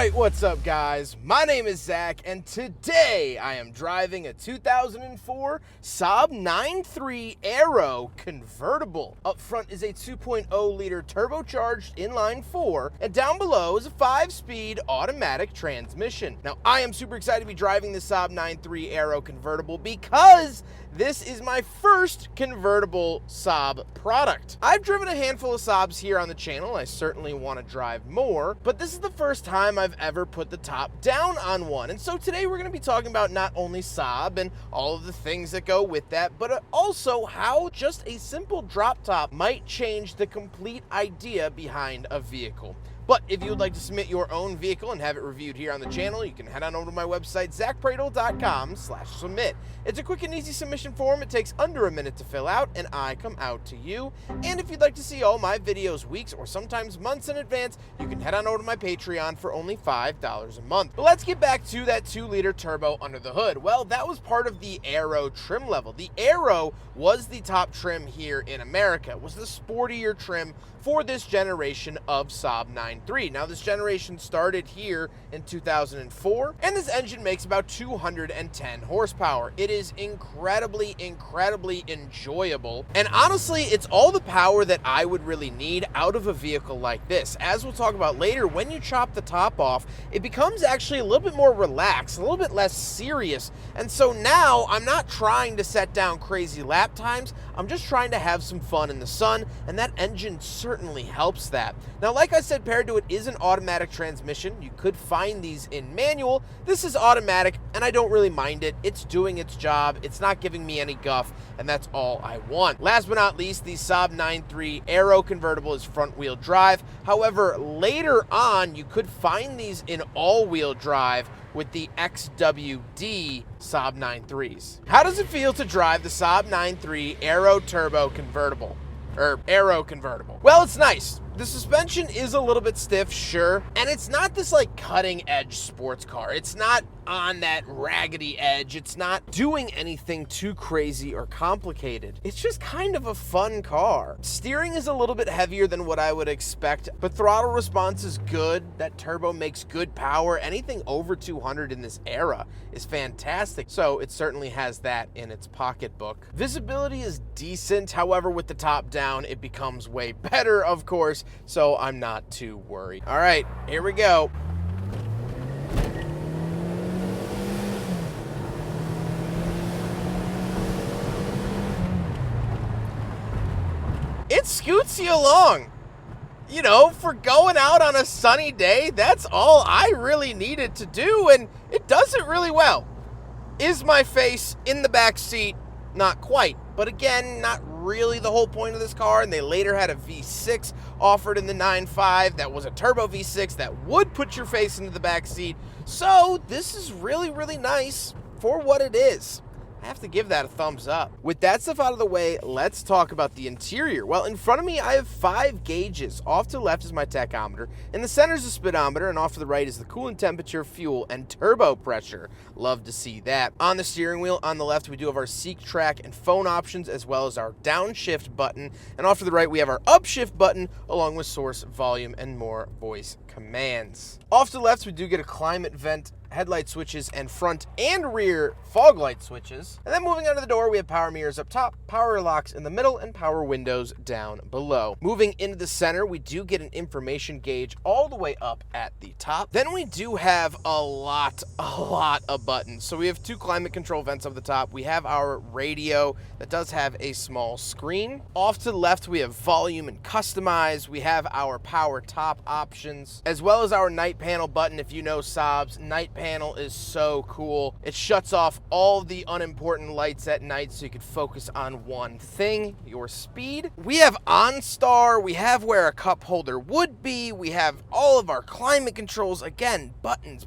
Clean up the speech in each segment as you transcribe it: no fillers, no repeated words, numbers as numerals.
Alright, what's up guys? My name is Zach, and today I am driving a 2004 Saab 9.3 Aero Convertible. Up front is a 2.0 liter turbocharged inline 4, and down below is a 5-speed automatic transmission. Now, I am super excited to be driving the Saab 9.3 Aero Convertible because this is my first convertible Saab product. I've driven a handful of Saabs here on the channel. I certainly want to drive more, but this is the first time I've ever put the top down on one. And so today we're going to be talking about not only Saab and all of the things that go with that, but also how just a simple drop top might change the complete idea behind a vehicle. But if you would like to submit your own vehicle and have it reviewed here on the channel, you can head on over to my website, zackpradel.com/submit. It's a quick and easy submission form. It takes under a minute to fill out, and I come out to you. And if you'd like to see all my videos weeks or sometimes months in advance, you can head on over to my Patreon for only $5 a month. But let's get back to that 2-liter turbo under the hood. Well, that was part of the Aero trim level. The Aero was the top trim here in America. It was the sportier trim for this generation of Saab 9.3. Now, this generation started here in 2004, and this engine makes about 210 horsepower. It is incredibly enjoyable, and honestly, it's all the power that I would really need out of a vehicle like this. As we'll talk about later, when you chop the top off, it becomes actually a little bit more relaxed, a little bit less serious, and so now I'm not trying to set down crazy lap times. I'm just trying to have some fun in the sun, and that engine certainly helps that. Now, like I said, paired to it is an automatic transmission. You could find these in manual. This is automatic, and I don't really mind it. It's doing its job. It's not giving me any guff, and that's all I want. Last but not least, the Saab 9.3 Aero Convertible is front-wheel drive. However, later on, you could find these in all-wheel drive with the XWD Saab 9.3s. How does it feel to drive the Saab 9.3 Aero Turbo Convertible? Aero Convertible. Well, it's nice. The suspension is a little bit stiff, sure, and it's not this like cutting edge sports car. It's not on that raggedy edge. It's not doing anything too crazy or complicated. It's just kind of a fun car. Steering is a little bit heavier than what I would expect, but throttle response is good. That turbo makes good power. Anything over 200 in this era is fantastic, so it certainly has that in its pocketbook. Visibility is decent. However, with the top down, it becomes way better, of course, so I'm not too worried. All right, here we go. It scoots you along. You know, for going out on a sunny day, that's all I really needed to do, and it does it really well. Is my face in the back seat? Not quite, but again, not really the whole point of this car, and they later had a V6 offered in the 9.5 that was a turbo V6 that would put your face into the back seat, so this is really nice for what it is. I have to give that a thumbs up. With that stuff out of the way, let's talk about the interior. Well, in front of me, I have 5 gauges. Off to the left is my tachometer. In the center is the speedometer, and off to the right is the coolant temperature, fuel, and turbo pressure. Love to see that. On the steering wheel, on the left, we do have our seek, track, and phone options, as well as our downshift button. And off to the right, we have our upshift button, along with source, volume, and more voice commands. Off to the left, we do get a climate vent, headlight switches, and front and rear fog light switches. And then moving under the door, we have power mirrors up top, power locks in the middle, and power windows down below. Moving into the center, we do get an information gauge all the way up at the top. Then we do have a lot of buttons. So we have 2 climate control vents up the top. We have our radio that does have a small screen. Off to the left, we have volume and customize. We have our power top options, as well as our night panel button. If you know Saab's night panel is so cool. It shuts off all the unimportant lights at night so you can focus on one thing, your speed. We have OnStar. We have where a cup holder would be. We have all of our climate controls. Again, buttons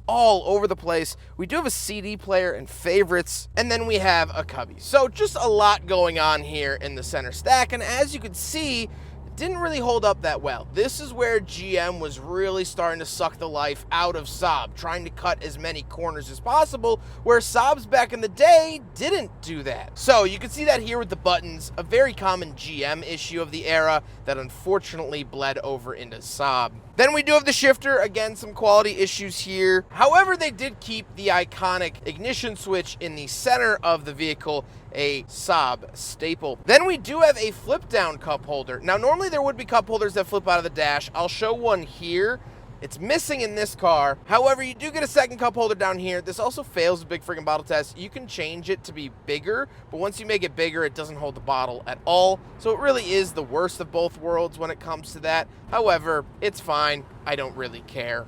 all over the place. We do have a CD player and favorites, and then we have a cubby. So just a lot going on here in the center stack, and as you can see, didn't really hold up that well. This is where GM was really starting to suck the life out of Saab, trying to cut as many corners as possible, where Saabs back in the day didn't do that. So you can see that here with the buttons, a very common GM issue of the era that unfortunately bled over into Saab. Then we do have the shifter, again, some quality issues here. However, they did keep the iconic ignition switch in the center of the vehicle, a Saab staple. Then we do have a flip down cup holder. Now, normally there would be cup holders that flip out of the dash. I'll show one here. It's missing in this car. However, you do get a second cup holder down here. This also fails a big freaking bottle test. You can change it to be bigger, but once you make it bigger, it doesn't hold the bottle at all. So it really is the worst of both worlds when it comes to that. However, it's fine. I don't really care.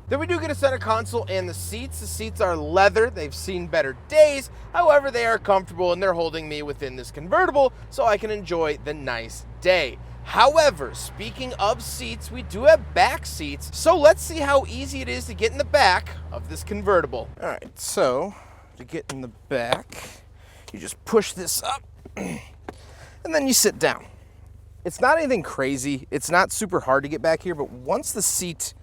Then we do get a center console and the seats. The seats are leather. They've seen better days. However, they are comfortable and they're holding me within this convertible so I can enjoy the nice day. However, speaking of seats, we do have back seats. So let's see how easy it is to get in the back of this convertible. All right, so to get in the back, you just push this up and then you sit down. It's not anything crazy. It's not super hard to get back here, but once the seat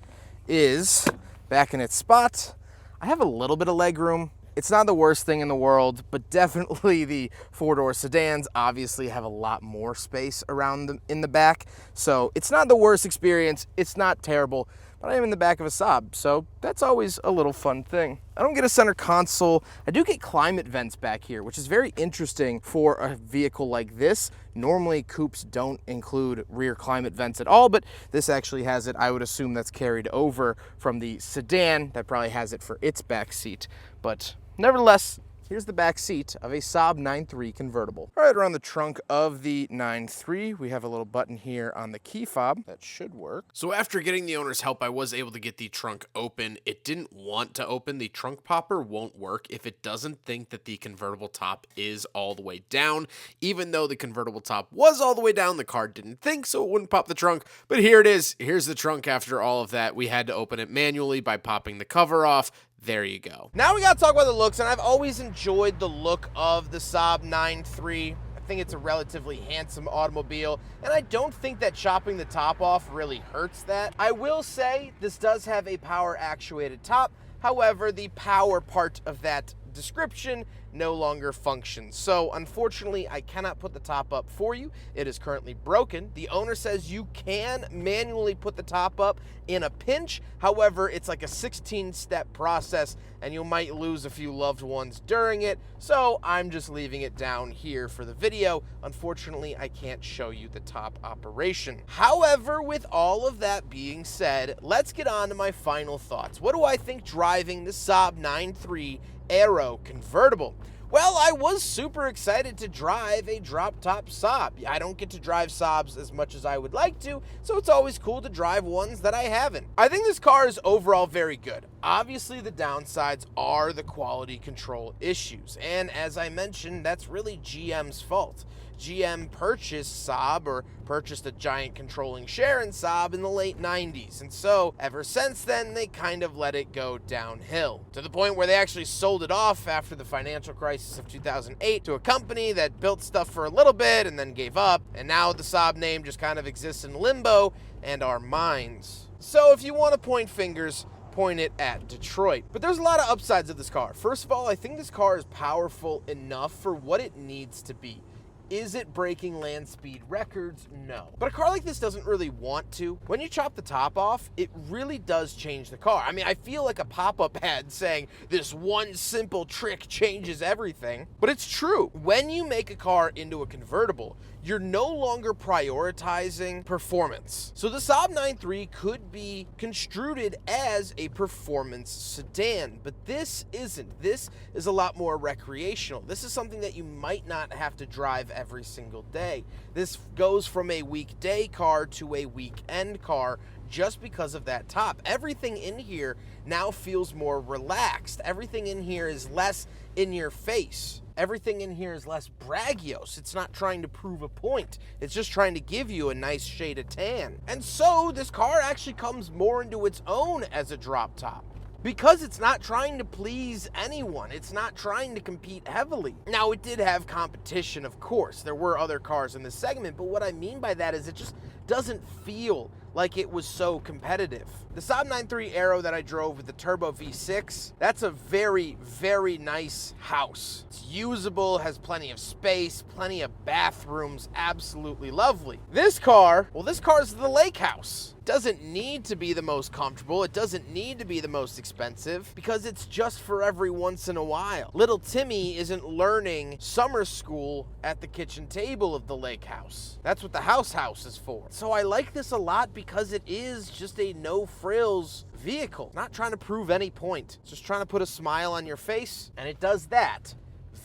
is back in its spot, I have a little bit of leg room. It's not the worst thing in the world, but definitely the four-door sedans obviously have a lot more space around them in the back. So it's not the worst experience. It's not terrible, but I am in the back of a Saab, so that's always a little fun thing. I don't get a center console. I do get climate vents back here, which is very interesting for a vehicle like this. Normally, coupes don't include rear climate vents at all, but this actually has it. I would assume that's carried over from the sedan that probably has it for its back seat. But nevertheless, here's the back seat of a Saab 9.3 convertible. All right, around the trunk of the 9.3, we have a little button here on the key fob that should work. So after getting the owner's help, I was able to get the trunk open. It didn't want to open. The trunk popper won't work if it doesn't think that the convertible top is all the way down. Even though the convertible top was all the way down, the car didn't think, so it wouldn't pop the trunk. But here it is. Here's the trunk after all of that. We had to open it manually by popping the cover off. There you go. Now we gotta talk about the looks, and I've always enjoyed the look of the Saab 9.3. I think it's a relatively handsome automobile, and I don't think that chopping the top off really hurts that. I will say this does have a power actuated top. However, the power part of that description no longer functions. So unfortunately, I cannot put the top up for you. It is currently broken. The owner says you can manually put the top up in a pinch. However, it's like a 16-step process and you might lose a few loved ones during it. So I'm just leaving it down here for the video. Unfortunately, I can't show you the top operation. However, with all of that being said, let's get on to my final thoughts. What do I think driving the Saab 9.3 Aero convertible? Well, I was super excited to drive a drop-top Saab. I don't get to drive Saabs as much as I would like to, so it's always cool to drive ones that I haven't. I think this car is overall very good. Obviously, the downsides are the quality control issues, and as I mentioned, that's really GM's fault. GM purchased Saab, or purchased a giant controlling share in Saab in the late 90s, and so ever since then they kind of let it go downhill to the point where they actually sold it off after the financial crisis of 2008 to a company that built stuff for a little bit and then gave up, and now the Saab name just kind of exists in limbo and our minds. So if you want to point fingers, point it at Detroit. But there's a lot of upsides of this car. First of all, I think this car is powerful enough for what it needs to be. Is it breaking land speed records? No. But a car like this doesn't really want to. When you chop the top off, it really does change the car. I mean, I feel like a pop-up ad saying this one simple trick changes everything. But it's true. When you make a car into a convertible, you're no longer prioritizing performance. So the Saab 9.3 could be construed as a performance sedan, but this isn't. This is a lot more recreational. This is something that you might not have to drive every single day. This goes from a weekday car to a weekend car just because of that top. Everything in here now feels more relaxed. Everything in here is less in your face. Everything in here is less braggios. It's not trying to prove a point. It's just trying to give you a nice shade of tan. And so this car actually comes more into its own as a drop top. because it's not trying to please anyone. It's not trying to compete heavily. Now, it did have competition, of course. There were other cars in this segment, but what I mean by that is it just doesn't feel like it was so competitive. The Saab 9.3 Aero that I drove with the turbo V6, that's a very, very nice house. It's usable, has plenty of space, plenty of bathrooms, absolutely lovely. This car, well, this car is the lake house. It doesn't need to be the most comfortable. It doesn't need to be the most expensive because it's just for every once in a while. Little Timmy isn't learning summer school at the kitchen table of the lake house. That's what the house is for. So I like this a lot because it is just a no-frills vehicle. Not trying to prove any point. It's just trying to put a smile on your face, and it does that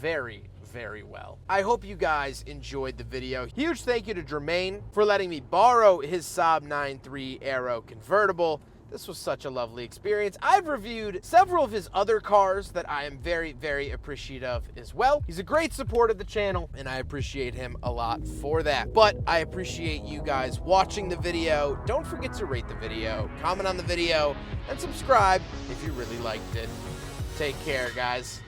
very, very well. I hope you guys enjoyed the video. Huge thank you to Jermaine for letting me borrow his Saab 9.3 Aero convertible. This was such a lovely experience. I've reviewed several of his other cars that I am very, very appreciative of as well. He's a great support of the channel, and I appreciate him a lot for that. But I appreciate you guys watching the video. Don't forget to rate the video, comment on the video, and subscribe if you really liked it. Take care, guys.